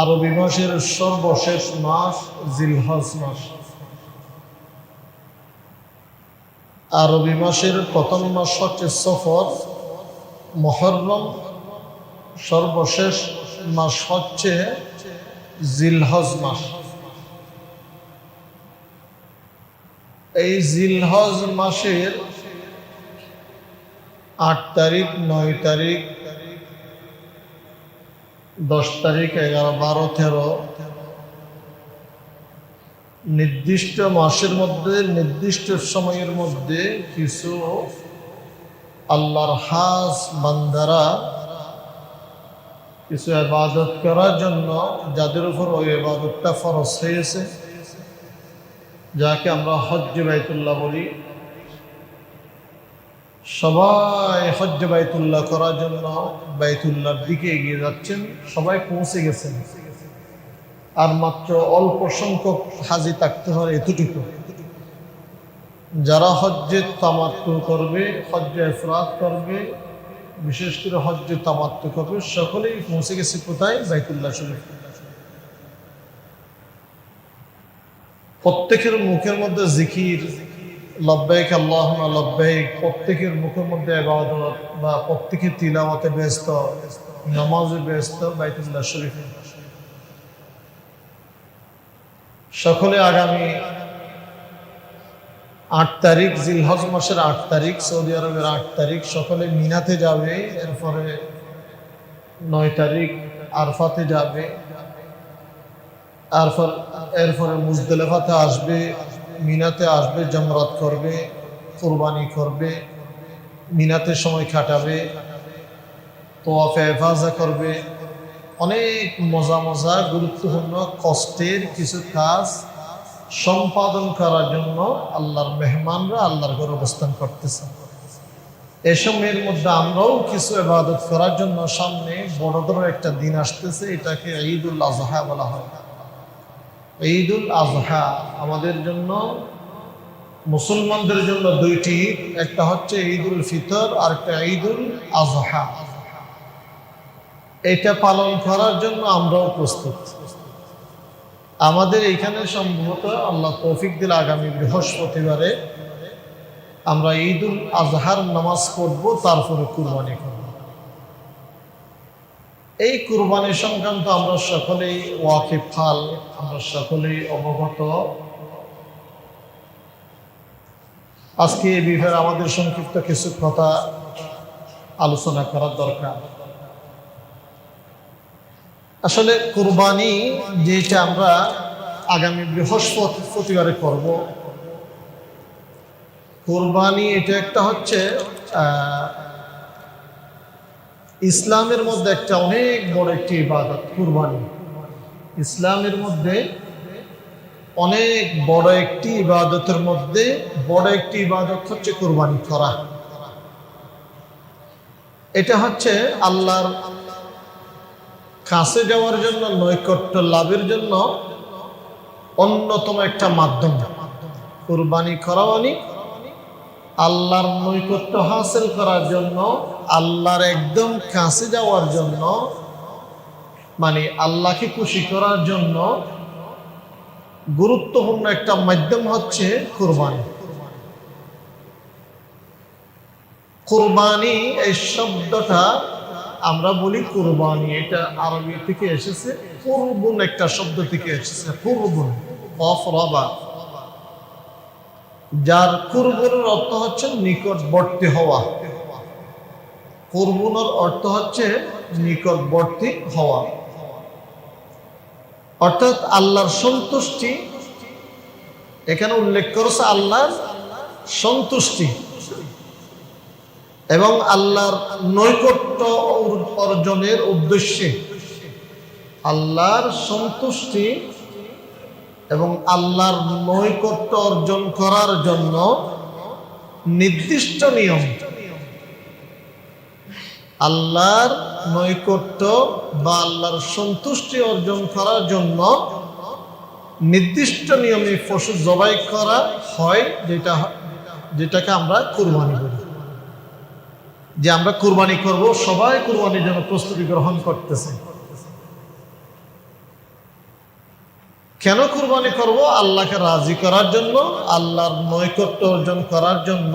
আরবি মাসের সর্বশেষ মাস জিলহজ মাস। আরবি মাসের প্রথম মাস হচ্ছে সফর, মুহররম, সর্বশেষ মাস হচ্ছে জিলহজ মাস। এই জিলহজ মাসের 8 তারিখ, 9 তারিখ, 10 তারিখ, 11, 12, 13 নির্দিষ্ট মাসের মধ্যে নির্দিষ্ট সময়ের মধ্যে কিছু আল্লাহর খাস বান্দারা কিছু ইবাদত করার জন্য, যাদের উপর ওই ইবাদতটা ফরজ হয়েছে, যাকে আমরা হজ্জ বাইতুল্লাহ বলি, সবাই হজ্জ বাইতুল্লাহ করার জন্য বাইতুল্লাহর দিকে এগিয়ে যাচ্ছেন। সবাই পৌঁছে গেছেন, আর মাত্র অল্প সংখ্যক হাজি থাকতে পারে, এতটুকু। যারা হজ্জে তামাত্তু করবে, হজ্জে ইফরাদ করবে, বিশেষ করে হজ্জে তামাত্তু করবে, সকলেই পৌঁছে গেছে কোথায়? বাইতুল্লাহ শরীফ। প্রত্যেকের মুখের মধ্যে জিকির, লব্বাইক আল্লাহুম্মা লব্বাইক, প্রত্যেকের মুখের মধ্যে ইবাদত, বা প্রত্যেকের তিলাওয়াতে ব্যস্ত, নামাজে ব্যস্ত বাইতুল্লাহ শরীফে। সকলে আগামী 8 তারিখ, জিলহজ মাসের 8 তারিখ, সৌদি আরবের 8 তারিখ সকলে মিনাতে যাবে। এরপরে 9 তারিখ আরফাতে যাবে। এরপরে মুজদালিফাতে আসবে, মিনাতে আসবে, জামরাত করবে, কুরবানি করবে, মিনাতে সময় কাটাবে, তাওয়াফে ইফাজা করবে। অনেক মজা গুরুত্বপূর্ণ কষ্টের কিছু কাজ সম্পাদন করার জন্য আল্লাহর মেহমানরা আল্লাহর ঘরে অবস্থান করতেছে। এই সময়ের মধ্যে আমরাও কিছু ইবাদত করার জন্য সামনে বড় ধরনের একটা দিন আসতেছে। এটাকে ঈদুল আজহা বলা হয়। ঈদুল আজহা আমাদের জন্য, মুসলমানদের জন্য দুইটি ঈদ, একটা হচ্ছে ঈদুল ফিতর আর একটা ঈদুল আজহা। এটা পালন করার জন্য আমরাও প্রস্তুত। আমাদের এইখানে সম্ভবত আল্লাহ তৌফিক দিলে আগামী বৃহস্পতিবারে আমরা ঈদুল আজহার নামাজ পড়ব, তারপরে কুরবানি করব। এই কুরবানি সংক্রান্ত আমরা সকলেই ওয়াকিফাল, আমরা সকলেই অবগত। আজকে এই বিষয়ে আমাদের সংক্ষিপ্ত কিছু কথা আলোচনা করার দরকার। আসলে কুরবানি যেটা আমরা আগামী বৃহস্পতিবারে করব, কুরবানি এটা একটা হচ্ছে ইসলামের মধ্যে একটা অনেক বড় একটি ইবাদত। কুরবানি ইসলামের মধ্যে অনেক বড় একটি ইবাদতের মধ্যে বড় একটি ইবাদত হচ্ছে কুরবানি করা। এটা হচ্ছে আল্লাহর কাছে যাওয়ার জন্য, নৈকট্য লাভের জন্য অন্যতম একটা মাধ্যম। কুরবানি করা মানে আল্লাহর নৈকট্য হাসিল করার জন্য, আল্লাহর একদম কাছে যাওয়ার জন্য, মানে আল্লাহকে খুশি করার জন্য গুরুত্বপূর্ণ একটা মাধ্যম হচ্ছে কুরবানি। কুরবানি এই শব্দটা আমরা বলি কুরবানি, এটা আরবি থেকে এসেছে, কুরবুন একটা শব্দ থেকে এসেছে। কুরবুন, অফরবা, যার কুরবুনের অর্থ হচ্ছে নিকটবর্তী হওয়া। কুরবুনের অর্থ হচ্ছে নিকটবর্তী হওয়া, অর্থাৎ আল্লাহর সন্তুষ্টি। এখানে উল্লেখ করেছে আল্লাহর সন্তুষ্টি এবং আল্লাহর নৈকট্য অর্জনের উদ্দেশ্যে। আল্লাহর সন্তুষ্টি এবং আল্লাহর নৈকট্য অর্জন করার জন্য নির্দিষ্ট নিয়ম, আল্লাহর নৈকট্য বা আল্লাহর সন্তুষ্টি অর্জন করার জন্য নির্দিষ্ট নিয়মে পশু জবাই করা হয়, যেটাকে আমরা কুরবানি বলি। যে আমরা কুরবানি করব, সবাই কুরবানির জন্য প্রস্তুতি গ্রহণ করতেছে। কেন কুরবানি করব? আল্লাহকে রাজি করার জন্য, আল্লাহর নৈকট্য অর্জন করার জন্য।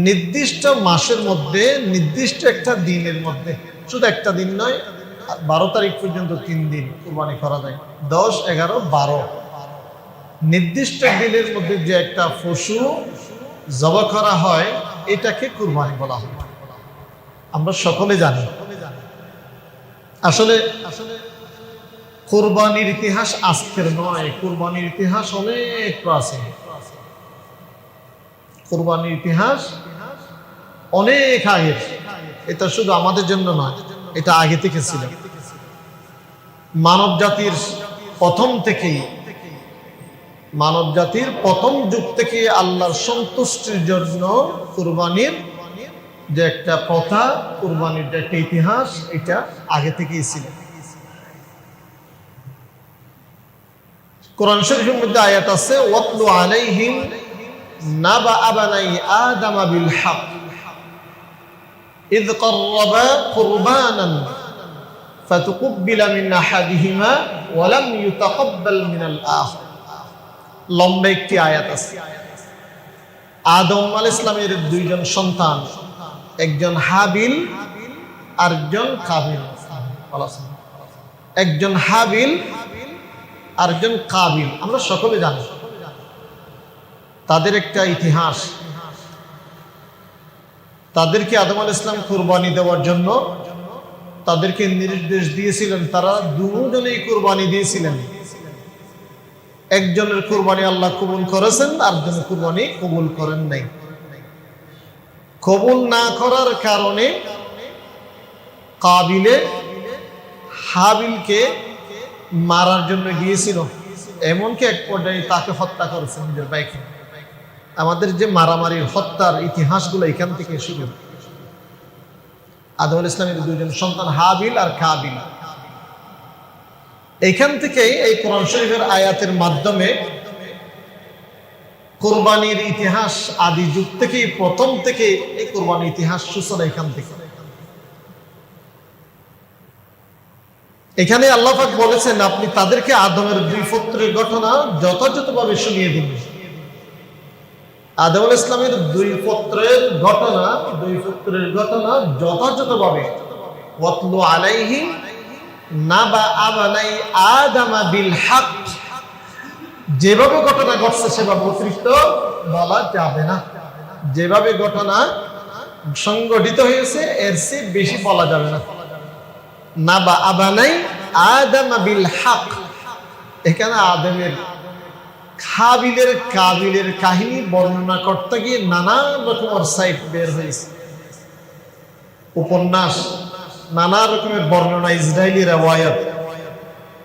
নির্দিষ্ট মাসের মধ্যে, নির্দিষ্ট একটা দিনের মধ্যে, শুধু একটা দিন নয়, 12 তারিখ পর্যন্ত 3 দিন কুরবানি করা যায়। 10, 11, 12 নির্দিষ্ট দিনের মধ্যে যে একটা পশু জবাই করা হয়, এটাকে কুরবানি বলা হয়। আমরা সকলে জানি। আসলে কুরবানির ইতিহাস আজকের নয়, কুরবানির ইতিহাস অনেক প্রাচীন। কুরবানির ইতিহাস অনেক আগের। এটা শুধু আমাদের জন্য নয়, এটা আগে থেকে ছিল। মানব জাতির প্রথম যুগ থেকে আল্লাহর সন্তুষ্টির জন্য কুরবানির যে একটা প্রথা, কুরবানির যে একটা ইতিহাস, এটা আগে থেকেই ছিল। কোরআন শরীফের মধ্যে আয়াত আছে, ওয়াতলু আলাইহিম নাবা আবানাই আদম বিল হক ইয ক্বাররাবা কুরবানান ফাতুকব্বিলা মিন আহাদিহিমা ওয়া লাম ইউতাকাব্বাল মিনাল আখার। লম্বা একটি আয়াত আছে। আদম আলাইহিস সালামের দুইজন সন্তান, একজন হাবিল আর একজন কাবিল। একজন হাবিল আর একজন কাবিল, আমরা সকলে জানি তাদের একটা ইতিহাস। তাদেরকে আদম আলাইহিস সালাম কুরবানি দেওয়ার জন্য তাদেরকে নির্দেশ দিয়েছিলেন। তারা দুজনেই কুরবানি দিয়েছিলেন। একজনের কুরবানি আল্লাহ কবুল করেছেন, আরেকজনের কুরবানি কবুল করেন নাই। কবুল না করার কারণে কাবিলে হাবিলকে মারার জন্য গিয়েছিল। এমনকি এক পর্যায়ে তাকে হত্যা করেছে নিজের ভাইকে। আমাদের যে মারামারির হত্যার ইতিহাসগুলো এখান থেকে শুরু। আদম আলাইহিস সালামের দুইজন সন্তান হাবিল আর কাবিল। এইখান থেকেই এই কোরআন শরীফের আয়াতের মাধ্যমে কুরবানির ইতিহাস আদি যুগ থেকেই, প্রথম থেকে এই কুরবানির ইতিহাস সূচনা এখান থেকে। এখানে আল্লাহ পাক বলেছেন, আপনি তাদেরকে আদমের 2 পুত্রের ঘটনা যথাযথভাবে শুনিয়ে দিন। আদম আলাইহিস সালামের 2 পুত্রের ঘটনা যথাযথভাবে। ওয়াতলু আলাইহিম নাবা আবানাই আদম বিল হক। যেভাবে ঘটনা ঘটছে সেভাবে অতিরিক্ত বলা যাবে না। যেভাবে ঘটনা সংঘটিত হয়েছে এর চেয়ে বেশি বলা যাবে না। নাবা আবানাই আদম বিল হক। এখানে আদমের হাবিলের কাবিলের কাহিনী বর্ণনা করতে গিয়ে নানান রকমের সাইট বের হয়েছে, উপন্যাস, নানা রকমের বর্ণনা, ইসরায়েলি রিওয়ায়াত।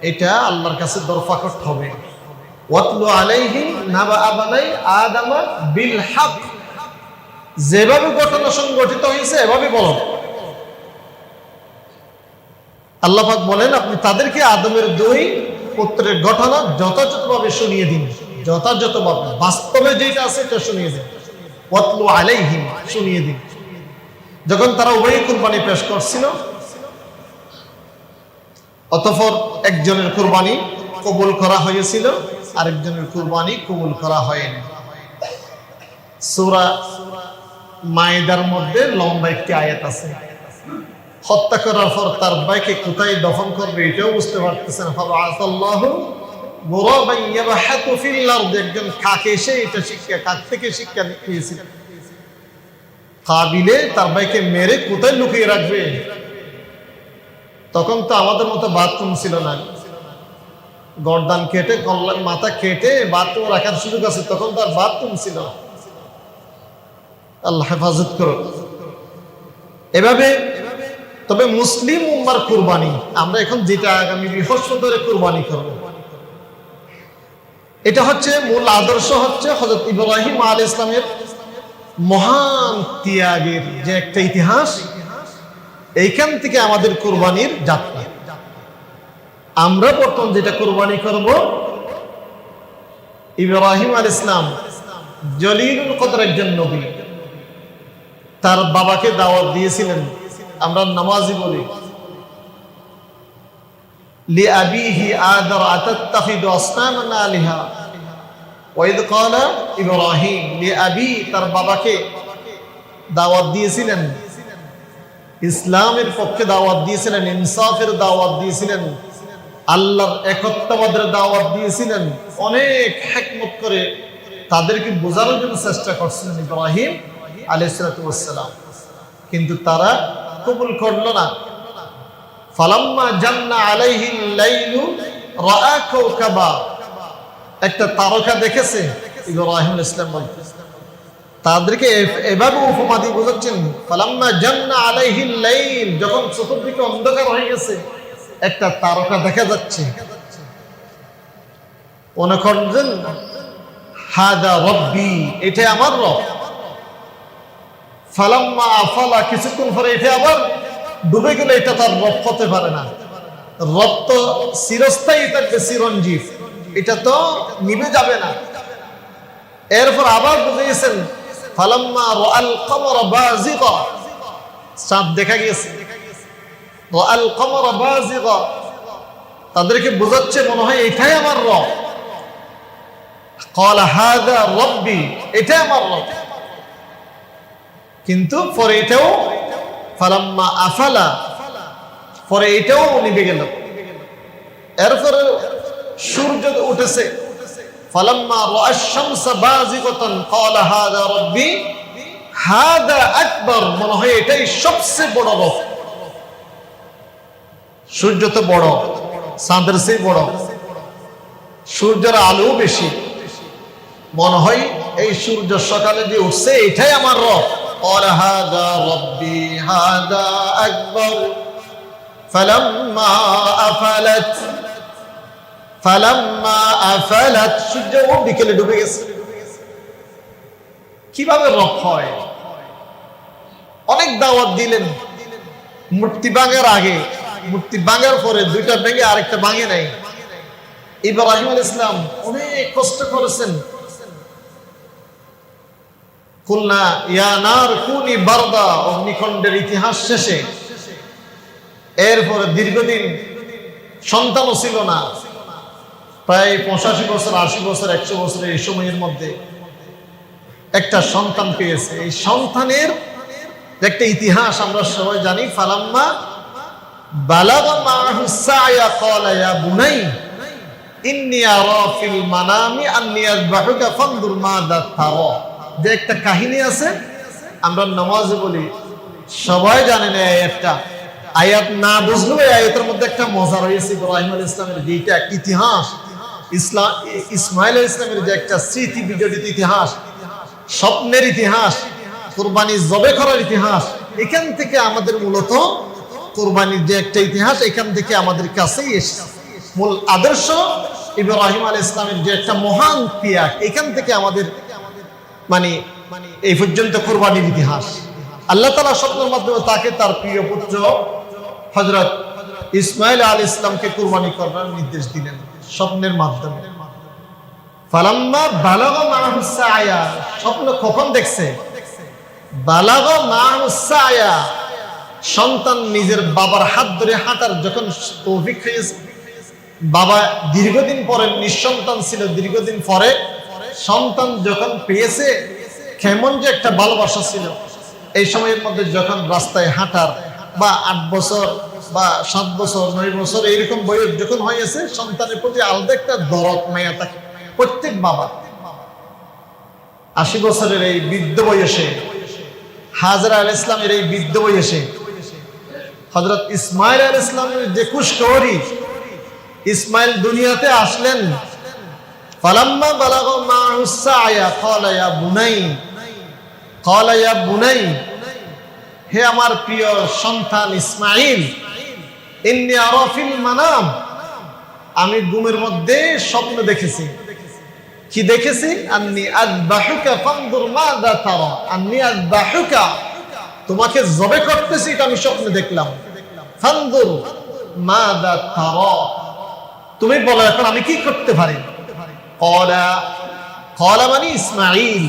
এটা আল্লাহর কাছে দরফাকট হবে। ওয়াতলু আলাইহিম নাবা আবানাই আদম বিল হক। যেভাবে ঘটনা সংঘটিত হয়েছে এভাবে বলো। আল্লাহ পাক বলেন, আপনি তাদেরকে আদমের 2 পুত্রের ঘটনা যথাযথভাবে শুনিয়ে দিন। যথাযথভাবে, বাস্তবে যেটা আছে এটা শুনিয়ে দিন। ওয়াতলু আলাইহিম, শুনিয়ে দিন। যখন তারা উভয় কুরবানি পেশ করছিল, অতঃপর একজনের কুরবানি কবুল করা হয়েছিল, আরেকজনের কুরবানি কবুল করা হয়নি। সূরা মাইদার মধ্যে লম্বা একটি আয়াত আছে। হত্যা করার পর তার ভাইকে কোথায় দফন করবে এটাও বুঝতে পারতেছেন। ফাবাআসাল্লাহু গুরাবান ইয়াবহাতু ফিল আরদ। একজন কাক এসে এটা কাক থেকে শিক্ষা নিয়েছিল। কাবিলে তার ভাইকে মেরে কোথায় লুকিয়ে রাখবে? তখন তো আমাদের মতো বাথরুম ছিল না। গর্দান কেটে, কল্যাণ মাথা কেটে বাথরুম রাখার সুযোগ আছে, তখন তার বাথরুম ছিল। আল্লাহ হেফাজত করো। এভাবে তবে মুসলিম উম্মার কুরবানি, আমরা এখন যেটা আগামী বৃহস্পতিবারে কুরবানি করব, এটা হচ্ছে মূল আদর্শ হচ্ছে হযরত ইব্রাহিম আলাইহিস সালামের মহান ত্যাগের যে একটা ইতিহাস। এইখান থেকে আমাদের কুরবানির যাত্রা। আমরা প্রথম যেটা কুরবানি করব, ইব্রাহিম আলাইহিস সালাম জলিলুল কদর একজন নবী, তার বাবাকে দাওয়াত দিয়েছিলেন। আমরা নামাজি বলি, লিআবিহি আদার আতাত্তাখিদু আসনামান আলিহা ওয়াইদ ক্বালা ইব্রাহিম লিআবি, তার বাবাকে দাওয়াত দিয়েছিলেন, ইসলামের পক্ষে দাওয়াত দিয়েছিলেন, ইনসাফের দাওয়াত দিয়েছিলেন, আল্লাহর একত্ববাদের দাওয়াত দিয়েছিলেন, অনেক হিকমত করে তাদেরকে বোঝানোর জন্য চেষ্টা করছিলেন ইব্রাহিম আলাইহিস সালাম, কিন্তু তারা কবুল করলো না। ফালাম্মা জান্না আলাইহিল লাইলু রাআ কাওকাবা, একটা তারকা দেখেছে ইব্রাহিম আলাইহিস সালাম বলতে, তাদেরকে এভাবে উপমা দিয়ে বোঝাচ্ছেন, ফালাম্মা জান্না আলাইহিল লাইল, যখন চতুর্দিকে অন্ধকার হয়ে গেছে একটা তারকা দেখা যাচ্ছে, অনখনজন হাদা রব্বি, এটা আমার রব। ফালাম্মা আফালা, কিছুক্ষণ পরে এটা আবার ডুবে গেলে এটা তার রব হতে পারে না, রব তো চিরস্থায়ী থাকবে, চিরঞ্জীব, এটা তো নিভে যাবে না। এরপর আবার বুঝিয়েছেন ফালাম্মা রাআল কমরা বাযিগা, চাঁদ দেখা গিয়েছে, রাআল কমরা বাযিগা, তাদেরকে বোঝাচ্ছে মনে হয় এটাই আমার রব। ক্বালা হাযা রব্বি, এটাই আমার রব। কিন্তু পরে এটাও ফালাম্মা আফালা, পরে এটাও নিভে গেল। এরপরে সূর্য উঠেছে, ফালাম্মা রাআশ শামসা বাযিগাতান ক্বালা হাযা রব্বি হাযা আকবার, মনে হয় এটাই সবচেয়ে বড় রব। সূর্য তো বড়, চাঁদের চেয়ে বড়, সূর্যের আলো বেশি, মনে হয় এই সূর্য সকালে যে উঠছে এটাই আমার রব। ক্বালা হাযা রব্বি হাযা আকবার ফালাম্মা আফালাত, ফালাম্মা আফালাত, সূর্য বিকেলে ডুবে গেছে। কিভাবে রব হয়? অনেক দাওয়াত দিলেন, মূর্তি ভাঙার আগে, মূর্তি ভাঙার পরে দুইটা ভেঙে আরেকটা ভাঙে নাই। ইব্রাহিম আলাইহিস সালাম অনেক কষ্ট করেছেন। কুলনা ইয়া নার কুনি বারদা, অগ্নিকাণ্ডের ইতিহাস শেষে এরপরে দীর্ঘদিন সন্তানও ছিল না, প্রায় 85 বছর, 80 বছর, 100 বছরের এই সময়ের মধ্যে একটা সন্তান পেয়েছে। এই সন্তানের একটা ইতিহাস আমরা সবাই জানি। ফালাম্মা বালাগা মাহু সায়া ক্বালা ইয়া বুনাই ইন্নী আরা ফিল মানামি আন্নী আযবাহুকা ফানজুর মাযা তারা, যে একটা কাহিনী আছে, আমরা নামাজে বলি, সবাই জানেন এই আয়াতটা। আয়াত না বুঝলেও এই আয়াতের মধ্যে একটা মজা রয়েছে। ইব্রাহিম আলাইহিস সালামের যেটা ইতিহাস, ইসমাইল আলাইহিস সালামের যে একটা স্মৃতি বিজড়িত ইতিহাস, স্বপ্নের ইতিহাস, কুরবানি জবে করার ইতিহাস, এখান থেকে আমাদের মূলত কুরবানির যে একটা ইতিহাস, এখান থেকে আমাদের কাছেই এসেছে। মূল আদর্শ ইব্রাহিম আলাইহিস সালামের যে একটা মহান ত্যাগ, এখান থেকে আমাদের মানে এই পর্যন্ত কুরবানির ইতিহাস। আল্লাহ তাআলা স্বপ্নের মাধ্যমে তাকে তার প্রিয় পুত্র হযরত ইসমাইল আলাইহিস সালামকে কুরবানি করার নির্দেশ দিলেন স্বপ্নের মাধ্যমে। ফালাম্মা বালাগা মাহু সায়া, স্বপ্ন কখন দেখছে? বালাগা মাহু সায়া, সন্তান নিজের বাবার হাত ধরে হাঁটার যখন তৌফিক হয়েছে, বাবা দীর্ঘদিন পরে নিঃসন্তান ছিল, দীর্ঘদিন পরে সন্তান যখন পেয়েছে, কেমন যে একটা ভালোবাসা ছিল। এই সময়ের মধ্যে যখন রাস্তায় হাঁটার বা 8 বছর বা 7 বছর 9 বছর এইরকম বয়স যখন হয়েছে, সন্তানের প্রতি আলাদা একটা দরদ মায়া থাকে প্রত্যেক বাবা। 80 বছরের এই বৃদ্ধ বয়সে, হাজরা আলাইহিস সালামের এই বৃদ্ধ বয়সে হযরত ইসমাইল আলাইহিস সালামের যে খুশখবরি, ইসমাইল দুনিয়াতে আসলেন। ফালাম্মা বালাগা মাহু সায়া ক্বালা ইয়া বুনাই, ক্বালা ইয়া বুনাই, হে আমার প্রিয় সন্তান ইসমাইল, ইন্নী আরা ফিল মানাম, আমি ঘুমের মধ্যে স্বপ্ন দেখেছি। কি দেখেছি? আন্নী আযবাহুকা ফানজুর মাযা তারা, আন্নী আযবাহুকা, তোমাকে জবে করতেছি, এটা আমি স্বপ্নে দেখলাম। ফানজুর মাযা তারা, তুমি বলো এখন আমি কি করতে পারি? ক্বালা, ক্বালা মানে ইসমাইল,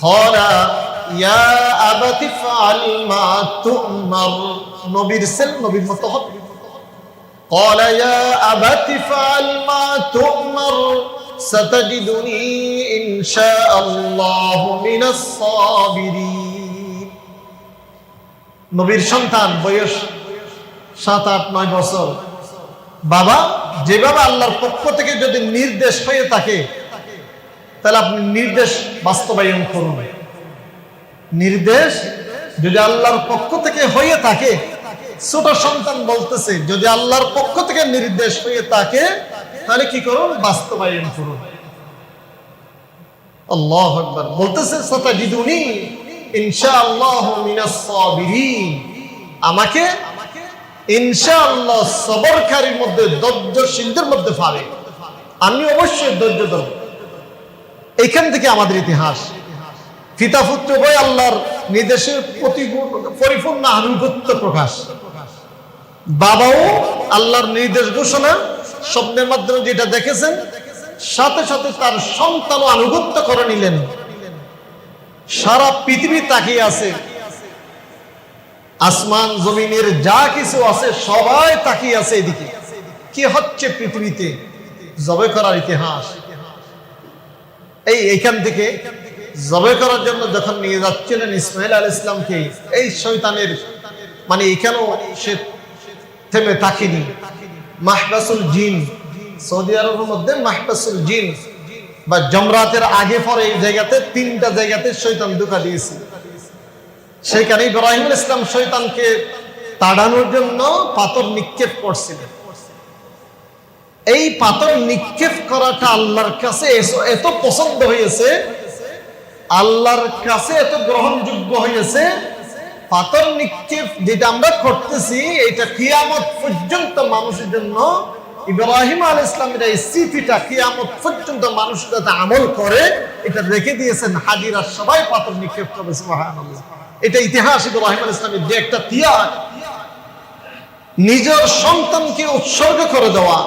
ক্বালা ইয়া আবাতি ফাআল মা তু'মার, নবীর সেল নবীর মতো হবে। قال يا أبت افعل ما تؤمر ستجدني إن شاء الله من الصابرين। নবীর সন্তান, বয়স 7, 8, 9 বছর। বাবা, যেভাবে আল্লাহর পক্ষ থেকে যদি নির্দেশ হয়ে থাকে তাহলে আপনি নির্দেশ বাস্তবায়ন করুন। নির্দেশ যদি আল্লাহর পক্ষ থেকে হয়ে থাকে, ছোট সন্তান বলতেছে যদি আল্লাহর পক্ষ থেকে নির্দেশ হয়ে থাকে তাহলে কি করুন? বাস্তবায়ন করুন। আল্লাহু আকবার। বলতেছে সাতাজিদুনি ইনশাআল্লাহু মিনাস সাবিরিন, আমাকে ইনশাআল্লাহ সবরকারীর মধ্যে, ধৈর্যশীলদের মধ্যে পাবে। আমি অবশ্যই ধৈর্য ধরব। এখান থেকে আমাদের ইতিহাস, পিতা পুত্র উভয় আল্লাহর নির্দেশের পরিপূর্ণ আনুগত্য প্রকাশ। বাবাও আল্লাহর নির্দেশ ঘোষণা স্বপ্নের মাধ্যমে যেটা দেখেছেন, সাথে সাথে তার সন্তানও আনুগত্য করে নিলেন। সারা পৃথিবী তাকিয়ে আছে, আসমান জমিনের যা কিছু আছে সবাই তাকিয়ে আছে এদিকে, কি হচ্ছে পৃথিবীতে। জবে করার ইতিহাস। এইখান থেকে জবে করার জন্য যখন নিয়ে যাচ্ছিলেন ইসমাইল আলাইহিস সালামকে, এই শয়তানের মানে এখানেও সে থেমে থাকিনি। মাহবাসুল জিন, সৌদি আরবের মধ্যে মাহবাসুল জিন বা জমরাতের আগে পরে এই জায়গাতে 3টা জায়গাতে শয়তান ধোঁকা দিয়েছে। সেখানে ইব্রাহিম আলাইহিস সালাম শয়তানকে তাড়ানোর জন্য পাথর নিক্ষেপ করছিলেন। এই পাথর নিক্ষেপ করাটা আল্লাহর কাছে এত পছন্দ হয়েছে, আল্লাহর কাছে এত গ্রহণযোগ্য হয়েছে। পাথর নিক্ষেপ যেটা আমরা করতেছি, এটা কিয়ামত পর্যন্ত মানুষের জন্য, ইব্রাহিম আলাইহিস সালামের এই স্মৃতিটা কিয়ামত পর্যন্ত মানুষ যাতে আমল করে এটা রেখে দিয়েছেন। হাজিরা সবাই পাথর নিক্ষেপ করবে, সুবহানাল্লাহ। এটা ইতিহাস ইব্রাহিম আলাইহিস সালামের যে একটা ত্যাগ, নিজের সন্তানকে উৎসর্গ করে দেওয়া,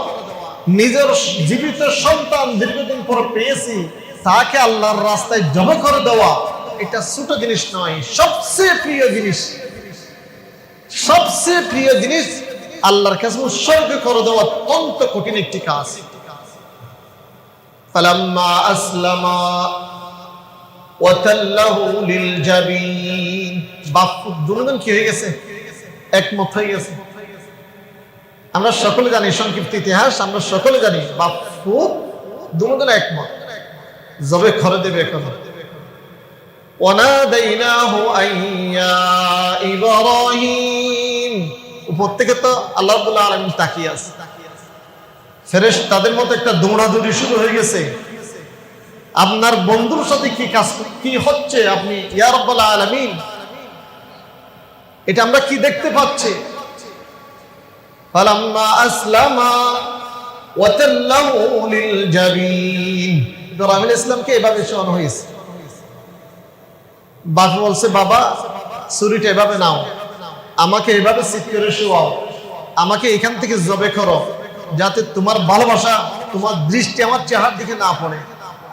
নিজের জীবিত সন্তান দীর্ঘদিন পর পেয়েছি তাকে আল্লাহর রাস্তায় জবাই করে দেওয়া, এটা ছোট জিনিস নয়, সবচেয়ে প্রিয় জিনিস। সবচেয়ে প্রিয় জিনিস আল্লাহর কাছে উৎসর্গ করে দেওয়া অত্যন্ত কঠিন একটি কাজ। ফালাম্মা আসলামা ওয়া তাল্লাহু লিল জাবিন, বাপ দুজন কি হয়ে গেছে? একমত হয়ে গেছে। আমরা সকলে জানি সংক্ষিপ্ত ইতিহাস, আমরা সকলে জানি বাপ পুত দুজন একমত, জবে করে দেবে। এখন ওয়ানাদাইনাহু আইয়া ইব্রাহিম, উপর থেকে তো আল্লাহ রাব্বুল আলামিন তাকিয়ে আছে। ফেরেশতাদের মতো একটা দৌড়াদৌড়ি শুরু হয়ে গেছে। আপনার বন্ধুর সাথে কি কাজ, কি হচ্ছে, আপনি ইয়া রাব্বুল আলামিন, এটা আমরা কি দেখতে পাচ্ছি? ফালাম্মা আসলামা ওয়া তাল্লাহু লিল জাবিন, ইব্রাহিম আলাইহিস সালামকে এভাবে শোনানো হয়েছে। বাবা বলছে, বাবা ছুরিটা এভাবে নাও, আমাকে এভাবে সিট করে শোয়াও, আমাকে এখান থেকে জবে করো, যাতে তোমার ভালোবাসা, তোমার দৃষ্টি আমার চেহারার দিকে না পড়ে,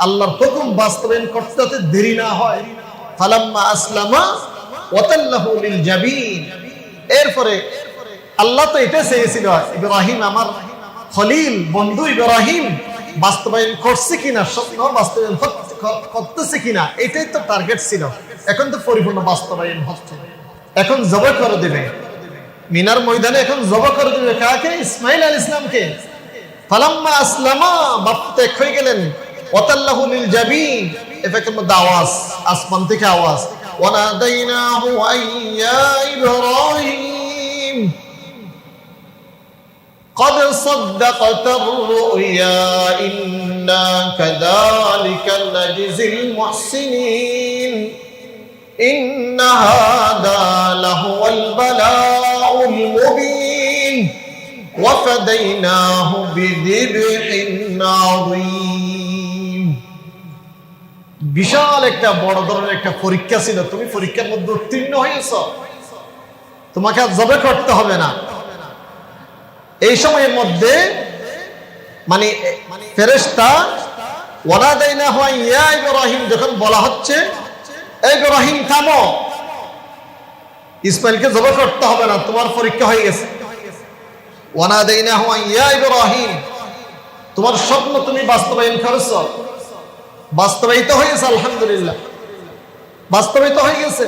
আল্লাহর হুকুম বাস্তবায়ন করতে যাতে দেরি না হয়। ফালাম্মা আসলামা ওয়া তাল্লাহু লিল জাবিন। এরপরে আল্লাহ তো এটা চেয়েছিল ইব্রাহিম আমার খলিল বন্ধু ইব্রাহিম বাস্তবায়ন করছে কিনা, স্বপ্ন বাস্তবায়ন করতেছে কিনা, এটাই তো টার্গেট ছিল। এখন তো পরিপূর্ণ বাস্তবায়ন হচ্ছে। এখন জবাই করে দেবে মিনার ময়দানে, এখন জবাই করে দেবে কাকে? ইসমাইল আলাইহিস সালামকে। ফালাম্মা আসলামা, বাপ ত্যাগ হয়ে গেলেন। ওয়া তাল্লাহু লিল জাবিন, এফেক্টের মধ্যে আওয়াজ, আসমান থেকে আওয়াজ, ওয়ানাদাইনাহু আইয়া ইব্রাহিম قد صدقت الرؤيا إنا كذلك نجزي المحسنين إن هذا لهو البلاء المبين وفديناه بذبح عظيم। বিশাল একটা বড় ধরনের একটা পরীক্ষা ছিল, তুমি পরীক্ষার মধ্যে উত্তীর্ণ হয়েছো, তোমাকে আর জবে করতে হবে না। এই সময়ের মধ্যে মানে ফেরেশতা ওয়ানাদাইনাহু ইয়া ইব্রাহিম যখন বলা হচ্ছে, এই ইব্রাহিম থামো, ইসমাইলকে জবাই করতে হবে না, তোমার পরীক্ষা হয়ে গেছে। ওয়ানাদাইনাহু ইয়া ইব্রাহিম, তোমার স্বপ্ন তুমি বাস্তবায়ন করেছো, বাস্তবায়িত হয়েছে, আলহামদুলিল্লাহ বাস্তবায়িত হয়ে গেছে।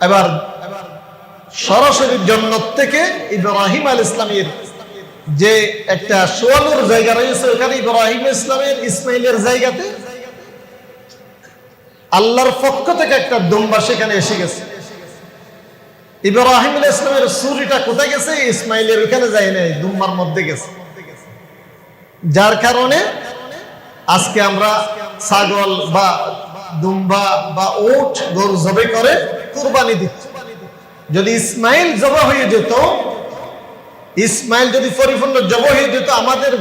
এবার সরাসরি জান্নাত থেকে ইব্রাহিম আলাইহিস সালামের যে একটা শোয়ানোর জায়গা রয়েছে, ওখানে ইব্রাহিম ইসলামের ইসমাইলের জায়গাতে আল্লাহর পক্ষ থেকে একটা দুম্বা সেখানে এসে গেছে। ইব্রাহিম আলাইহিস সালামের ছুরিটা কোথায় গেছে? ইসমাইলের ওখানে যায় নাই, দুম্বার মধ্যে গেছে। যার কারণে আজকে আমরা ছাগল বা দুম্বা বা উট গরু জবাই করে কুরবানি দিচ্ছি। যদি ইসমাইল জবা হয়ে যেত, ইসমাইল যদি পরিপূর্ণ জবা হয়ে যেত, আমাদের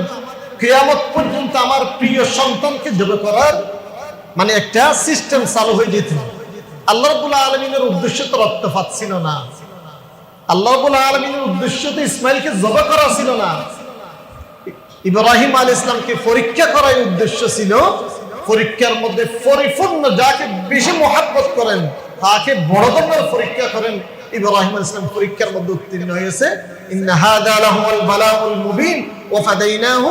কিয়ামত পর্যন্ত আমার প্রিয় সন্তানকে জবা করার মানে একটা সিস্টেম চালু হয়ে যেত। আল্লাহ রাব্বুল আলামিনের উদ্দেশ্য তো রক্তপাত ছিল না, আল্লাহ রাব্বুল আলামিনের উদ্দেশ্য তো ইসমাইলকে জবা করা ছিল না, ইব্রাহিম আলাইহিস সালামকে পরীক্ষা করার উদ্দেশ্য ছিল। পরীক্ষার মধ্যে পরিপূর্ণ যাকে বেশি মহব্বত করেন তাকে বড় ধরনের পরীক্ষা করেন। ইব্রাহিম আলাইহিস সালাম পরীক্ষার মধ্যে উত্তীর্ণ হয়েছে। ইন্না হাযা লাহুল বালাউল মুবিন ওয়া ফাদাইনাহু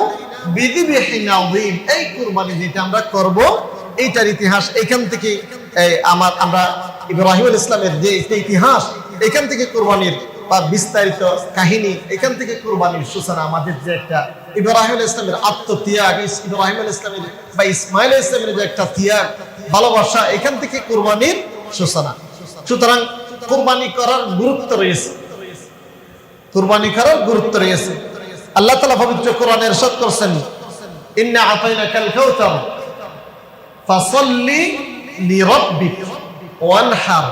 বিযিবহিন আযীম। এই কুরবানি যেটা আমরা করব, এইটার ইতিহাস এখান থেকে আমরা ইব্রাহিম আলাইহিস সালামের যে ইতিহাস, এখান থেকে কুরবানির বা বিস্তারিত কাহিনী, এখান থেকে কুরবানির সূচনা। আমাদের যে একটা ইব্রাহিম আলাইহিস সালামের আত্মত্যাগ, ইব্রাহিম আলাইহিস সালামের বা ইসমাইল আলাইহিস সালামের যে একটা ত্যাগ ভালোবাসা, এখান থেকে কুরবানির সূচনা। সুতরাং কুরবানি করার গুরুত্ব রয়েছে, কুরবানি করার গুরুত্ব রয়েছে। আল্লাহ তাআলা পবিত্র কোরআনে ইরশাদ করেছেন, ইন্না আতাইনাকাল কাউসার ফাসাল্লি লিরাব্বিক ওয়ানহার।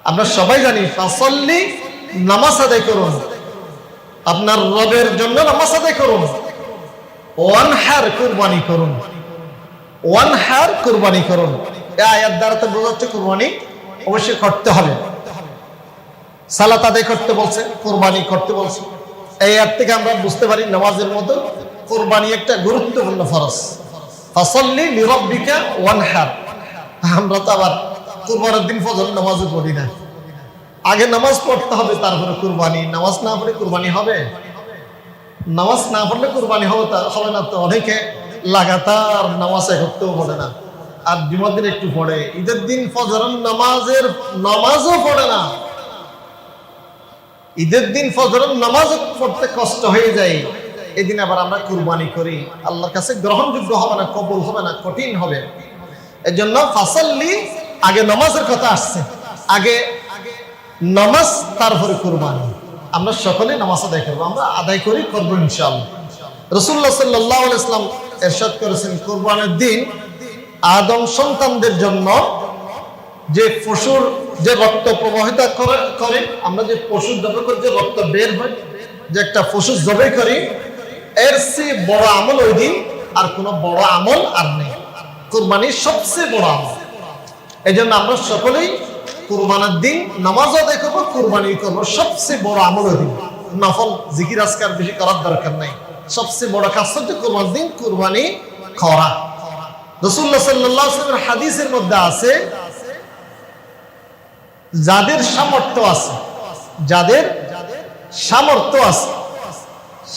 আমরা সবাই জানি ফাসাল্লি নামাজ আদায় করুন, আপনার রবের জন্য নামাজ আদায় করুন, ওয়ানহার কুরবানি করুন, ওয়ানহার কুরবানি করুন। এই আয়াত দ্বারা তো বোঝা যাচ্ছে কুরবানি অবশ্যই করতে হবে। সালাত আদায় করতে বলছে, কুরবানি করতে বলছে। এই আয়াত থেকে আমরা বুঝতে পারি নামাজের মতো কুরবানি একটা গুরুত্বপূর্ণ ফরজ। ফাসাল্লি লিরাব্বিকা ওয়ানহার। আমরা তো আবার কুরবানির দিন ফজর নামাজও পড়ি না, আগে নামাজ পড়তে হবে তারপরে কুরবানি। নামাজ না পড়ে কুরবানি হবে? নামাজ না পড়লে কুরবানি হবে না। তো অনেকে লাগাতার নামাজ করতেও পড়ে না, আর জুমার দিন একটু পড়ে, ঈদের দিন ফজরের নামাজও পড়ে না। ঈদের দিন ফজরের নামাজ পড়তে কষ্ট হয়ে যায়, এদিন আবার আমরা কুরবানি করি, আল্লাহর কাছে গ্রহণযোগ্য হবে না, কবুল হবে না, কঠিন হবে। এর জন্য ফাসাল্লি, আগে নামাজের কথা আসছে, আগে নামাজ তারপরে কুরবানি। আমরা সকলে নামাজ আদায় করবো, আমরা আদায় করি, করবো ইনশাআল্লাহ। রাসূলুল্লাহ সাল্লাল্লাহু আলাইহি ওয়াসাল্লাম ইরশাদ করেছেন, কুরবানির দিন আদম সন্তানদের জন্য যে পশুর যে রক্ত প্রবাহিত করে, আমরা যে পশু জবাই করি, যে রক্ত বের হয়, যে একটা পশু জবাই করি, এর চেয়ে বড় আমল ওই দিন আর কোনো বড় আমল আর নেই। কুরবানির সবচেয়ে বড় আমল। এই জন্য আমরা সকলেই কুরবানির দিন নামাজ আদায় করবো, কুরবানি করবো। সবচেয়ে বড় আমল ওই দিন, নফল জিকির আজকার বেশি করার দরকার নাই। সবচেয়ে বড় কাজ হচ্ছে কুরবানির দিন কুরবানি করা। রাসূলুল্লাহ সাল্লাল্লাহু আলাইহি ওয়াসাল্লামের হাদিসের মধ্যে আছে, যাদের সামর্থ্য আছে, যাদের সামর্থ্য আছে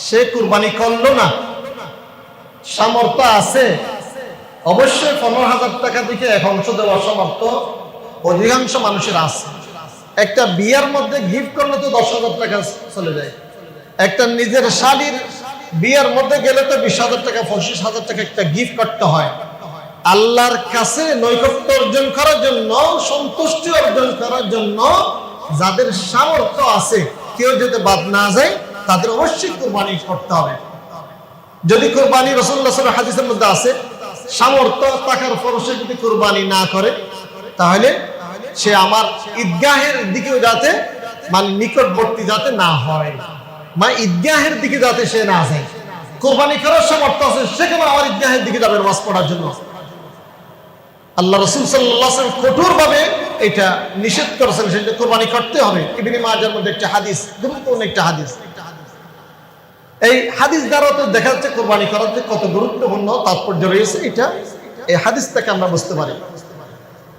সে কুরবানি করলো না, সামর্থ্য আছে, অবশ্যই 15,000 টাকা থেকে এক অংশ দেওয়ার সামর্থ্য অধিকাংশ মানুষের আছে। একটা বিয়ের মধ্যে গিফট করলে তো 10,000 টাকা চলে যায়, একটা নিজের শালীর বিয়ের মধ্যে গেলে তো 20,000 টাকা 25,000 টাকা একটা গিফট করতে হয়। আল্লাহর কাছে নৈকট্য অর্জন করার জন্য, সন্তুষ্টি অর্জন করার জন্য যাদের সামর্থ্য আছে, কেউ যদি বাদ না যায়, তাদের অবশ্যই কুরবানি করতে হবে। যদি কুরবানি, রাসূলুল্লাহ সাল্লাল্লাহু আলাইহি ওয়াসাল্লাম হাদিসের মধ্যে আছে, সামর্থ্য থাকার পরও সে যদি কুরবানি না করে, তাহলে সে আমার ঈদগাহের দিকেও যাতে মানে নিকটবর্তী যাতে না হয়, ঈদগাহের দিকে যাতে সে না যায়। কুরবানি করার সামর্থ্য আছে, সেখানে আমার ঈদগাহের দিকে যাবে নামাজ পড়ার জন্য। আল্লাহ রাসূল সাল্লাল্লাহু আলাইহি ওয়াসাল্লাম কঠোরভাবে এটা নিষেধ করেছেন, সেটা কুরবানি করতে হবে। ইবনে মাজার মধ্যে একটা হাদিস, গুরুত্বপূর্ণ একটা হাদিস। এই হাদিস দ্বারা তো দেখা যাচ্ছে কুরবানি করার যে কত গুরুত্বপূর্ণ তাৎপর্য রয়েছে, এটা এই হাদিস থেকে আমরা বুঝতে পারি।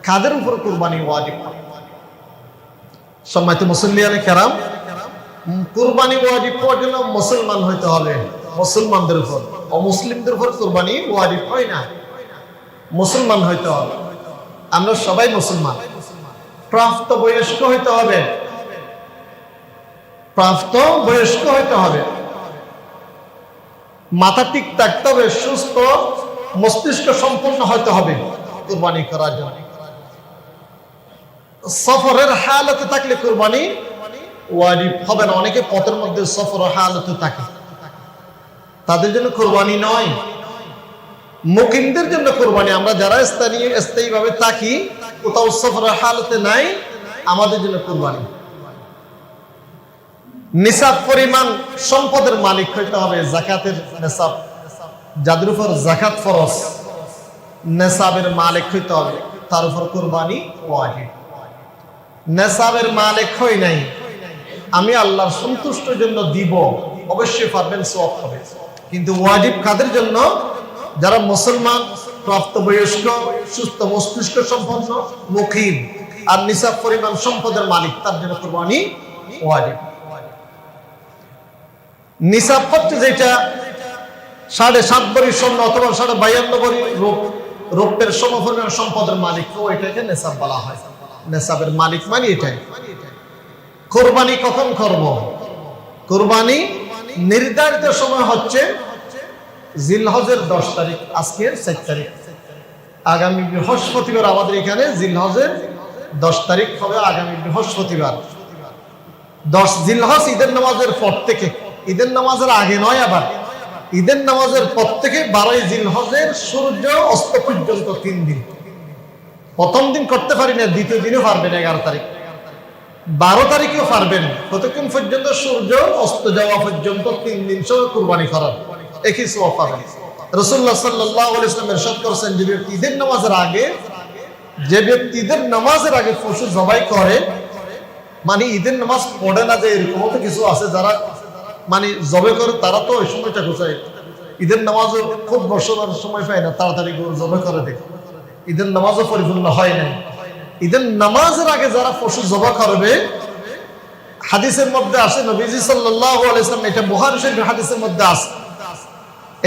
কাদের উপর কুরবানি ওয়াজিব? সম্মানিত মুসল্লিয়ানে কেরাম, কুরবানি ওয়াজিব হওয়ার জন্য মুসলমান হইতে হবে, মুসলমানদের উপর। অমুসলিমদের উপর কুরবানি ওয়াজিব হয় না, মুসলমান হইতে হবে। আমরা সবাই মুসলমান। প্রাপ্ত বয়স্ক হইতে হবে, প্রাপ্ত বয়স্ক হইতে হবে। মাথা ঠিক থাকতে হবে, সুস্থ মস্তিষ্ক সম্পন্ন হইতে হবে কুরবানি করার জন্য। সফরের হালতে থাকলে কুরবানি ওয়াজিব হবে না। অনেকে পথের মধ্যে সফরের হালতে থাকে, তাদের জন্য কুরবানি নয়। মুকিমদের জন্য কুরবানি। আমরা যারা স্থায়ীভাবে থাকি, কোথাও সফরের হালতে নাই, আমাদের জন্য কুরবানি। নিসাব পরিমাণ সম্পদের মালিক হইতে হবে, যাকাতের নিসাব, যাদের উপর যাকাত ফরজ, নিসাবের মালিক হইতে হবে, তার উপর কুরবানি ওয়াজিব। নিসাবের মালিক হই নাই, আমি আল্লাহর সন্তুষ্টির জন্য দিব, অবশ্যই পারবেন, সওয়াব হবে। কিন্তু ওয়াজিব কাদের জন্য? যারা মুসলমান, প্রাপ্তবয়স্ক, সুস্থ মস্তিষ্ক সম্পন্ন, মুকিম আর নিসাব পরিমাণ সম্পদের মালিক, তার জন্য কুরবানি ওয়াজিব। নিসাব হচ্ছে যেটা 7.5 ভরি স্বর্ণ অথবা 52 ভরি রৌপ্যের সমপরিমাণ সম্পদের মালিক, ওইটাকে নিসাব বলা হয়। নিসাবের মালিক মানে এটাই। কুরবানি কখন করব? কুরবানি নির্ধারিত সময় হচ্ছে জিলহজের 10 তারিখ, আজকে 4 তারিখ। আগামী বৃহস্পতিবার আমাদের এখানে জিলহজের 10 তারিখ হবে, আগামী বৃহস্পতিবার। 10 জিলহজ ঈদের নামাজের পর থেকে, ঈদের নামাজের আগে নয়, আবার ঈদের নামাজের পর থেকে 12 জিলহজের সূর্য অস্ত পর্যন্ত 3 দিন। প্রথম দিন করতে পারি না, দ্বিতীয় দিনও পারবেন, 11 তারিখ, 12 তারিখেও পারবেন। কতক্ষণ পর্যন্ত? সূর্য অস্ত যাওয়া পর্যন্ত 3 দিন সহ কুরবানি করার একই সওয়াব পাবেন। রাসূলুল্লাহ সাল্লাল্লাহু আলাইহি ওয়াসাল্লাম ইরশাদ করেছেন, যে ব্যক্তি ঈদের নামাজের আগে পশু জবাই করে, মানে ঈদের নামাজ পড়ে না, যে এরকম তো কিছু আছে যারা মানে জবাই করে, তারা তো ওই সময়টা ঘুষায়। ঈদের নামাজও খুব বর্ষবার সময় পায় না, তাড়াতাড়ি গরু জবাই করে দেয়, ঈদের নামাজও পরিপূর্ণ হয় নাই। ঈদের নামাজের আগে যারা পশু জবাই করবে, হাদিসের মধ্যে আসে, নবীজি সাল্লাল্লাহু আলাইহি ওয়াসাল্লাম, এটা বুখারী শরীফের হাদিসের মধ্যে আছে,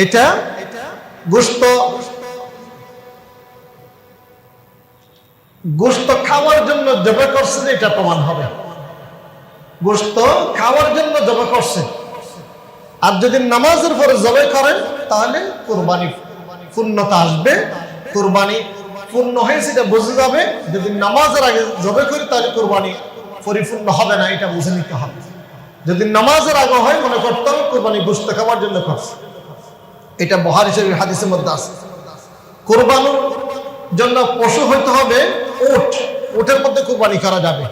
এটা গোশত খাওয়ার জন্য জবাই করছে, এটা প্রমাণ হবে। গোশত খাওয়ার জন্য জবাই করছে। আর যদি নামাজের পরে জবাই করেন, তাহলে কুরবানি পূর্ণতা আসবে, কুরবানি পূর্ণ হয়েছে এটা বোঝা যাবে। যদি নামাজের আগে জবাই করি, তাহলে কুরবানি পরিপূর্ণ হবে না, এটা বুঝে নিতে হবে। যদি নামাজের আগে হয়, মনে করতে হবে কুরবানি গোশত খাওয়ার জন্য করছে। এটা বুখারী শরীফের হাদিসের মধ্যে আছে। কুরবানির জন্য পশু হইতে হবে উট। উটের মধ্যে কুরবানি করা যাবে,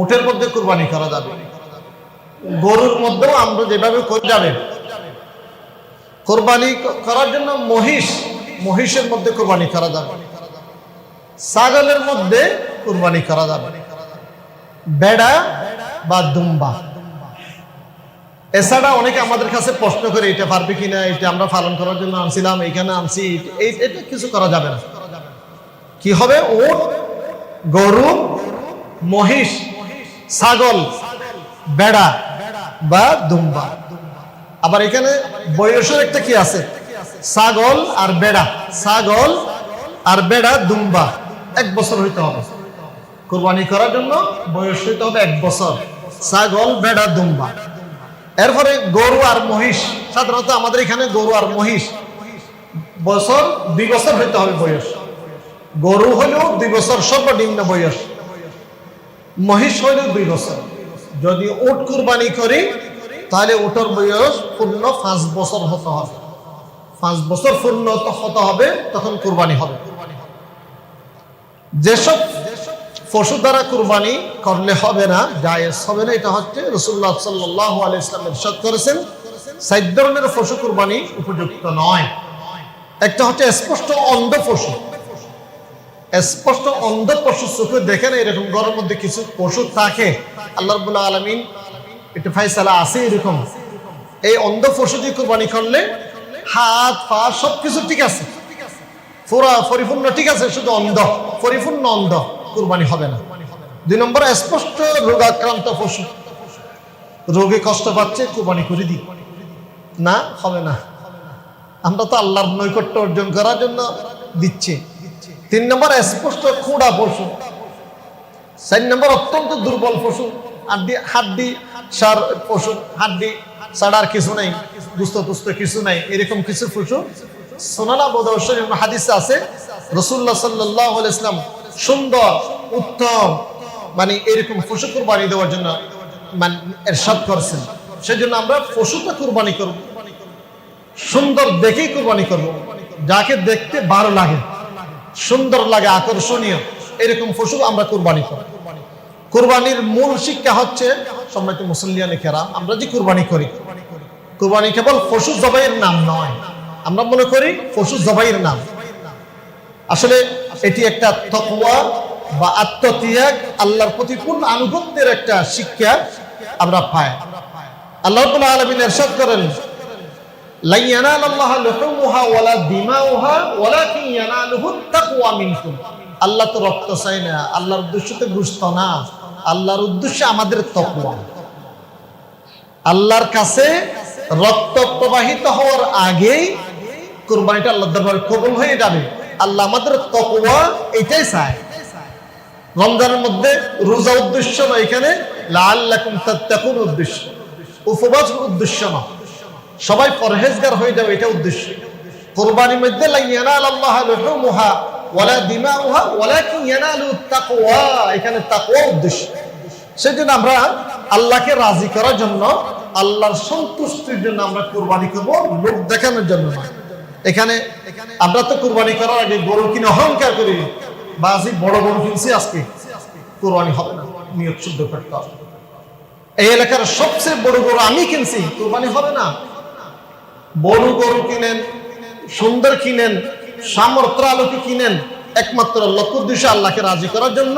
উটের মধ্যে কুরবানি করা যাবে। গরুর মধ্যেও আমরা যেভাবে করে যাবে। কুরবানি করার জন্য মহিষের মধ্যে কুরবানি করা যাবে, ছাগলের মধ্যে কুরবানি করা যাবে, বেড়া বা দুম্বা। এছাড়া অনেকে আমাদের কাছে প্রশ্ন করে, এটা পারবে কিনা, এটা আমরা পালন করার জন্য আনছিলাম, এখানে আনছি, এটা কিছু করা যাবে না। কি হবে? উট, গরু, মহিষ, ছাগল, বেড়া বা দুম্বা। আবার এখানে বয়সের একটা কি আছে, ছাগল আর বেড়া, ছাগল আর বেড়া, দুম্বা 1 বছর হইতে হবে। কুরবানি করার জন্য বয়স হইতে হবে 1 বছর, ছাগল, বেড়া, দুম্বা। এরপরে গরু আর মহিষ, সাধারণত আমাদের এখানে গরু আর মহিষ 2 বছর হইতে হবে বয়স। গরু হলেও 2 বছর সর্বনিম্ন বয়স, মহিষ হইলেও 2 বছর। যদি উট কুরবানি করি, তাহলে উটের বয়স পূর্ণ 5 বছর হতে হবে, 5 বছর পূর্ণ হতে হবে, তখন কুরবানি হবে। যেসব পশু দ্বারা কুরবানি করলে হবে না, জায়েজ হবে না, এটা হচ্ছে রাসূলুল্লাহ সাল্লাল্লাহু আলাইহি ওয়াসাল্লাম ইরশাদ করেছেন, 4 ধরনের পশু কুরবানি উপযুক্ত নয়। একটা হচ্ছে স্পষ্ট অন্ধ পশু। স্পষ্ট অন্ধ পশু চোখে দেখেন, এরকম ঘরের মধ্যে কিছু পশু থাকে, আল্লাহ রাব্বুল আলামিন এটা ফয়সালা আছে এরকম। এই অন্ধ পশু দিয়ে কুরবানি করলে হাত পা সবকিছু ঠিক আছে, পুরা পরিপূর্ণ ঠিক আছে, শুধু অন্ধ, পরিপূর্ণ অন্ধ, কুরবানি হবে না। 2 নম্বর, স্পষ্ট রোগাক্রান্ত পশু। রোগে কষ্ট পাচ্ছে, কুরবানি করে দিই, না হবে না। আমরা তো আল্লাহর নৈকট্য অর্জন করার জন্য দিচ্ছি। 3 নম্বর স্পষ্ট খোঁড়া পশু। 4 নম্বর অত্যন্ত দুর্বল পশু, হাড্ডি সার পশু, হাড্ডি ছাড়া আর কিছু নাই, দুস্থ তুস্থ কিছু নাই, এরকম কিছু পশু সুনান আবু দাউদ শরীফ হাদিসে আছে রাসূলুল্লাহ সাল্লাল্লাহু আলাইহি ওয়াসাল্লাম সুন্দর উত্তম মানে এরকম পশু কুরবানি দেওয়ার জন্য মানে ইরশাদ করেছেন। সেজন্য আমরা পশুতে কুরবানি করব, সুন্দর দেখেই কুরবানি করব, যাকে দেখতে ভালো লাগে, সুন্দর লাগে, আকর্ষণীয়, এরকম পশু আমরা কুরবানি করব। কুরবানির মূল শিক্ষা হচ্ছে সম্মানিত মুসল্লিয়ানে কেরাম, আমরা যে কুরবানি করি, কুরবানি কেবল পশু জবাইয়ের নাম নয়। আমরা মনে করি পশু জবাইয়ের নাম, আসলে এটি একটা তাকওয়া বা আত্মত্যাগ, আল্লাহর প্রতি পূর্ণ আনুগত্যের একটা শিক্ষা আমরা পাই। আল্লাহ রাব্বুল আলামিন ইরশাদ করেন, লা ইয়ানালাল্লাহু লুহুমুহা ওয়ালা দিমাউহা ওয়ালাকিন ইয়ানালুহুত তাকওয়া মিনকুম। আল্লাহ তো রক্ত চাই না, আল্লাহর উদ্দেশ্য তো গোশত না, আল্লাহর উদ্দেশ্য আমাদের তাকওয়া। আল্লাহর কাছে রক্ত প্রবাহিত হওয়ার আগেই কুরবানিটা আল্লাহর দরবারে কবুল হয়ে যাবে। আল্লাহ আমাদের তাকওয়া এটাই চায়। রমজানের মধ্যে রোজা উদ্দেশ্য না, এখানে লাআল্লাকুম তাত্তাকুন উদ্দেশ্য, উপবাস উদ্দেশ্য না, সবাই পরহেজগার হয়ে যাবে এটা উদ্দেশ্য। কুরবানির মধ্যে লা ইয়ানালাল্লাহু লুহুমুহা ওয়ালা দিমাউহা ওয়ালাকিন ইয়ানালুত তাকওয়া, এখানে তাকওয়া উদ্দেশ্য। সেজন্য আমরা আল্লাহকে রাজি করার জন্য, আল্লাহর সন্তুষ্টির জন্য আমরা কুরবানি করব, লোক দেখানোর জন্য না। এখানে আমরা তো কুরবানি করার আগে গরু কিনে অহংকার করি, বাজি বড় গরু কিনছি, আজকে কুরবানি হবে না, নিয়ত শুদ্ধ করতে হবে। এই এলাকার সবচেয়ে বড় গরু আমি কিনছি, কুরবানি হবে না। বড় গরু কিনেন, সুন্দর কিনেন, সামর্থ্য আলোকে কিনেন, একমাত্র লক্ষ্য উদ্দেশ্য আল্লাহকে রাজি করার জন্য।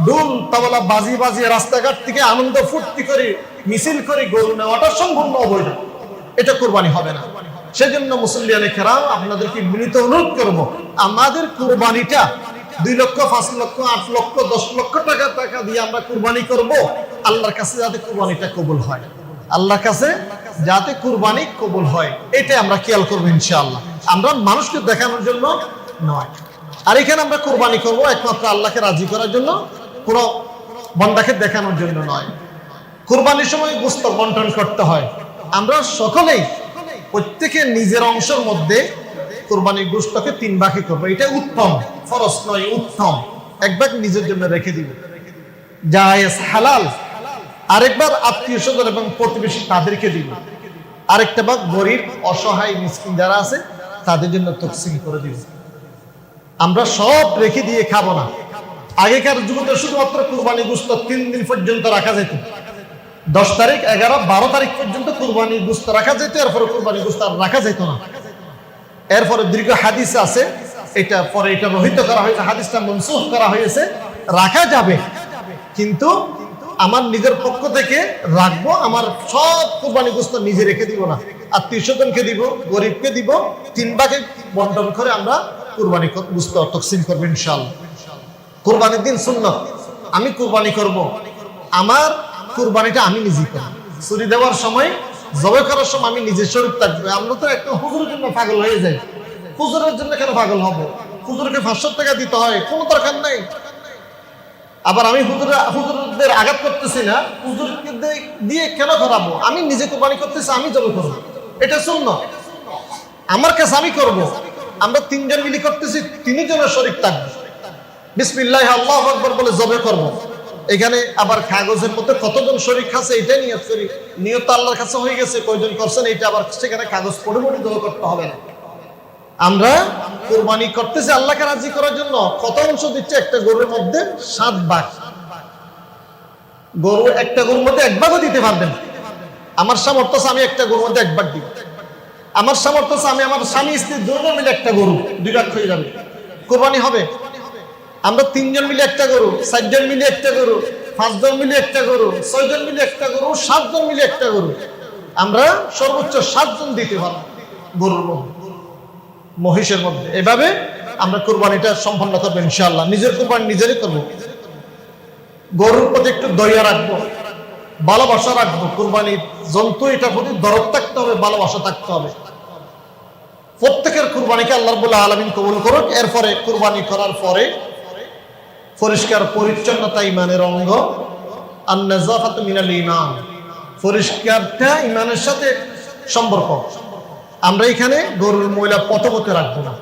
ডুল তাবলা বাজি বাজিয়ে রাস্তাঘাট থেকে আনন্দ ফুর্তি করে মিছিল করে গরু নেওয়াটা সম্পূর্ণ অবৈধ, এটা কুরবানি হবে না। সেজন্য মুসল্লিয়ানে কেরাম আপনাদেরকে বিনীত অনুরোধ করব, আমাদের কুরবানিটা 2 লক্ষ, 5 লক্ষ, 8 লক্ষ, 10 লক্ষ টাকা দিয়ে আমরা কুরবানি করব, আল্লাহর কাছে যাতে কুরবানিটা কবুল হয়, আল্লাহর কাছে যাতে কুরবানি কবুল হয়, এটাই আমরা খেয়াল করবো ইনশাআল্লাহ। আমরা মানুষকে দেখানোর জন্য নয়। আর এখানে আমরা কুরবানি করব একমাত্র আল্লাহকে রাজি করার জন্য, কোনো বান্দাকে দেখানোর জন্য নয়। কুরবানির সময় গোশত বন্টন করতে হয়, আমরা সকলেই প্রত্যেকে নিজের অংশের মধ্যে কুরবানির গোশতকে 3 ভাগে করবো, এটা উত্তম, ফরজ নয়, উত্তম। 1 ভাগ নিজের জন্য রেখে দিব, জায়েজ হালাল। আরেকবার আত্মীয় স্বজন এবং প্রতিবেশী তাদেরকে দিব, আরেকটা ভাগ গরিব অসহায় মিসকিন যারা আছে তাদের জন্য তকসিম করে দিব। আমরা সব রেখে দিয়ে খাবো না। আগেকার যুগে শুধুমাত্র কুরবানি গোশত 3 দিন পর্যন্ত রাখা যেত, 10 তারিখ, 11, 12 তারিখ পর্যন্ত কুরবানি গোশত রাখা যেত, এরপরে কুরবানি গোশত আর রাখা যেত না। এরপরে দীর্ঘ হাদিস আছে, এটা পরে এটা রহিত করা হয়েছে, হাদিসটা মনসুখ করা হয়েছে, রাখা যাবে, কিন্তু আমার নিজের পক্ষ থেকে রাখবো, আমার সব কুরবানি গোশত নিজে রেখে দিব না, আত্মীয় স্বজনকে দিব, গরিবকে দিব, 3 ভাগে বন্টন করে আমরা কুরবানি গোশত তকসিম করবো ইনশাআল্লাহ। কুরবানির দিন সুন্নাত, আমি কুরবানি করব, আমার কুরবানিটা আমি নিজে করব। ছুরি দেওয়ার সময়, জবাই করার সময় আমি নিজে শরীর থাকবে। আমরা তো একটা হুজুরের জন্য পাগল হয়ে যাই, হুজুরের জন্য কেন পাগল হব? হুজুরকে 500 টাকা দিতে হয়, কোনো দরকার নাই। আবার আমি হুজুরদের আঘাত করতেছি না, হুজুরকে দিয়ে কেন করাবো? আমি নিজে কুরবানি করতেছি, আমি জবাই করবো, এটা সুন্নাত, আমার কাছে আমি করব। আমরা 3 জন মিলে করতেছি, 3 জনের শরীক থাকবে, বিসমিল্লাহ আল্লাহু আকবার বলে জবাই করব। এখানে আবার কাগজের মধ্যে কতজন শরীক আছে এটা নিয়ত করি, নিয়ত আল্লাহর কাছে হয়ে গেছে, কয়জন করছেন এটা আবার সেখানে কাগজ পড়ে জবাই করতে হবে না। আমরা কুরবানি করতেছি আল্লাহকে রাজি করার জন্য। কত অংশ দিচ্ছে? একটা গরুর মধ্যে 7 ভাগ। গরু একটা গরুর মধ্যে 1 ভাগও দিতে পারবেন। আমার সামর্থ্য আছে আমি একটা গরুর মধ্যে 1 ভাগ দিব, আমার সামর্থ্য আছে আমি আমার স্বামী স্ত্রী 2 জন মিলে একটা গরু, 2 ভাগ হয়ে যাবে, কুরবানি হবে। আমরা 3 জন মিলে একটা গরু, 4 জন মিলে একটা গরু, 5 জন মিলে একটা গরু, 6 জন মিলে একটা গরু, 7 জন মিলে একটা গরু, আমরা সর্বোচ্চ 7 জন দিতে পারবো গরুর মধ্যে, মহিষের মধ্যে। এভাবে আমরা কুরবানিটা সম্পন্ন করবো ইনশাআল্লাহ। নিজের কুরবানি নিজেরই করবো। গরুর প্রতি একটু দয়া রাখবো, ভালোবাসা রাখবো। কুরবানির জন্তু এটার প্রতি দরদ থাকতে হবে, ভালোবাসা থাকতে হবে। প্রত্যেকের কুরবানিকে আল্লাহ রাব্বুল আলামিন কবুল করুক। এরপরে কুরবানি করার পরে পরিষ্কার পরিচ্ছন্নতা ইমানের অঙ্গ। আন-নাযাফাতু মিনাল ঈমান, পরিষ্কারটা ইমানের সাথে সম্পর্ক। আমরা এখানে গরুর ময়লা পথপথে রাখবো না।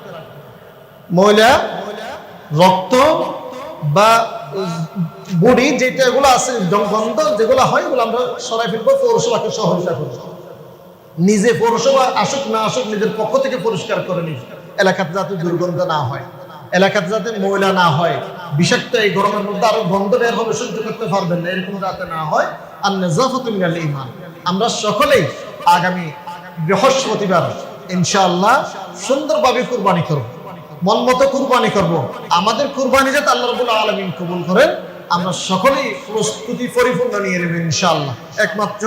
ময়লা, রক্ত বা বডি যেটা এগুলো আছে, গন্ধ যেগুলো হয়, এগুলো আমরা সরাই ফেলবো। পৌরসভাকে সহযোগিতা করবো। নিজে পৌরসভা আসুক না আসুক, নিজের পক্ষ থেকে পরিষ্কার করে নিন। এলাকাতে যাতে দুর্গন্ধ না হয়, এলাকাতে যাতে ময়লা না হয়, বিষাক্ত এই গরমের মধ্যে আরো গন্ধ বের হবে, সহ্য করতে পারবেন না, এরকম যাতে না হয়। আর নাযাফাতু মিনাল ঈমান। আমরা সকলেই আগামী বৃহস্পতিবার ইনশাআল্লাহ সুন্দরভাবে কুরবানি করব, মন মতো কুরবানি করব। আমাদের কুরবানি যাতে আল্লাহ রাব্বুল আলামিন কবুল করেন, আমরা সকলেই প্রস্তুতি পরিপূর্ণ নিয়ে নেব ইনশাআল্লাহ। একমাত্র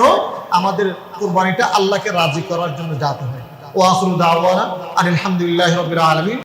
আমাদের কুরবানিটা আল্লাহকে রাজি করার জন্য যাতে হয়। ওয়া আখিরু দাওয়ানা আলহামদুলিল্লাহি রাব্বিল আলামিন।